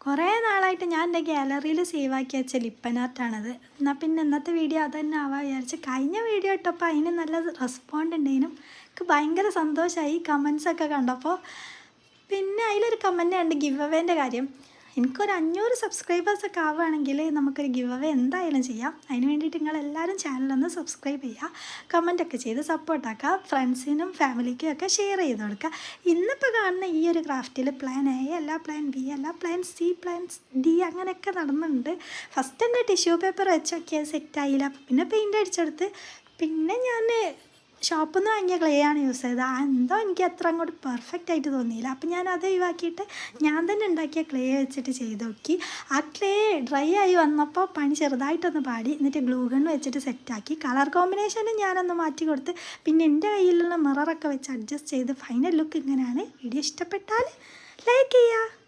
കുറേ നാളായിട്ട് ഞാൻ എൻ്റെ ഗാലറിയിൽ സേവ് ആക്കി വെച്ച ലിപ്പൻ ആർട്ടാണത്. എന്നാൽ പിന്നെ ഇന്നത്തെ വീഡിയോ അത് തന്നെ ആവാൻ വിചാരിച്ച് കഴിഞ്ഞ വീഡിയോ ഇട്ടപ്പോൾ അതിന് നല്ല റെസ്പോണ്ട് ഉണ്ടേനും. എനിക്ക് ഭയങ്കര സന്തോഷമായി കമൻസൊക്കെ കണ്ടപ്പോൾ. പിന്നെ അതിലൊരു കമൻറ്റ് ഉണ്ട് ഗിവ് അവേൻ്റെ കാര്യം. എനിക്കൊരു 500 സബ്സ്ക്രൈബേഴ്സൊക്കെ ആവുകയാണെങ്കിൽ നമുക്കൊരു ഗിവ് അവേ എന്തായാലും ചെയ്യാം. അതിന് വേണ്ടിയിട്ട് നിങ്ങളെല്ലാവരും ചാനലൊന്ന് സബ്സ്ക്രൈബ് ചെയ്യുക, കമൻറ്റൊക്കെ ചെയ്ത് സപ്പോർട്ടാക്കുക, ഫ്രണ്ട്സിനും ഫാമിലിക്കും ഒക്കെ ഷെയർ ചെയ്ത് കൊടുക്കുക. ഇന്നിപ്പോൾ കാണുന്ന ഈ ഒരു ക്രാഫ്റ്റിൽ പ്ലാൻ എ അല്ല, പ്ലാൻ ബി അല്ല, പ്ലാൻ സി, പ്ലാൻ ഡി അങ്ങനെയൊക്കെ നടന്നുണ്ട്. ഫസ്റ്റ് എൻ്റെ ടിഷ്യൂ പേപ്പർ വെച്ച് നോക്കിയത് സെറ്റായില്ല. പിന്നെ പെയിൻ്റ് അടിച്ചെടുത്ത് പിന്നെ ഞാൻ ഷോപ്പിൽ നിന്ന് വാങ്ങിയ ക്ലേ ആണ് യൂസ് ചെയ്തത്. എന്തോ എനിക്ക് അത്ര അങ്ങോട്ട് പെർഫെക്റ്റ് ആയിട്ട് തോന്നിയില്ല. അപ്പം ഞാൻ അത് ഒഴിവാക്കിയിട്ട് ഞാൻ തന്നെ ഉണ്ടാക്കിയ ക്ലേ വെച്ചിട്ട് ചെയ്ത് നോക്കി. ആ ക്ലേ ഡ്രൈ ആയി വന്നപ്പോൾ പണി ചെറുതായിട്ടൊന്ന് പാടി. എന്നിട്ട് ഗ്ലൂ ഗൺ വെച്ചിട്ട് സെറ്റാക്കി. കളർ കോമ്പിനേഷനും ഞാനൊന്ന് മാറ്റി കൊടുത്ത് പിന്നെ എൻ്റെ കയ്യിലുള്ള മിററൊക്കെ വെച്ച് അഡ്ജസ്റ്റ് ചെയ്ത് ഫൈനൽ ലുക്ക് ഇങ്ങനെയാണ്. വീഡിയോ ഇഷ്ടപ്പെട്ടാൽ ലൈക്ക് ചെയ്യുക.